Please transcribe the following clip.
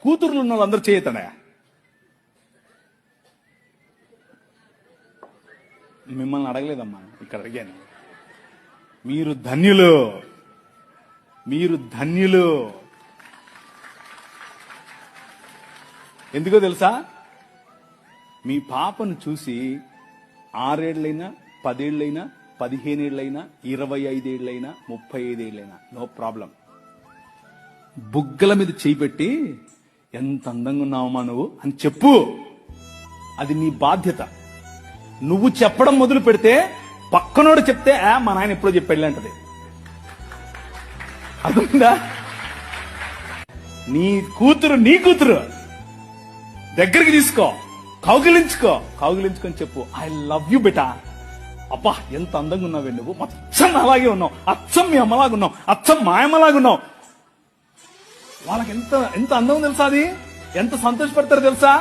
కూతుర్లు ఉన్న వాళ్ళందరూ చేయతాడా? మిమ్మల్ని అడగలేదమ్మా, ఇక్కడ అడిగాను. మీరు ధన్యులు, మీరు ధన్యులు. ఎందుకో తెలుసా? మీ పాపను చూసి 6 ఏళ్లైనా 10 ఏళ్లైనా 15 ఏళ్లైనా 25 ఏళ్లైనా 35 ఏళ్లైనా నో ప్రాబ్లం. బుగ్గల మీద చేయి పెట్టి ఎంత అందంగా ఉన్నావమ్మా నువ్వు అని చెప్పు. అది నీ బాధ్యత. నువ్వు చెప్పడం మొదలు పెడితే పక్కనోడు చెప్తే మా నాయన ఎప్పుడో చెప్పాడు అంటది. అర్థమైందా? నీ కూతురు దగ్గరికి తీసుకో, కౌగిలించుకొని చెప్పు, ఐ లవ్ యూ బెటా. అబ్బా ఎంత అందంగా ఉన్నావే నువ్వు, అచ్చం అలాగే ఉన్నావు, అచ్చం మీ అమ్మలాగా ఉన్నావు, అచ్చం మా అమ్మలాగా ఉన్నావు. వాళ్ళకి ఎంత అందం తెలుసా? అది ఎంత సంతోషపడతారో తెలుసా?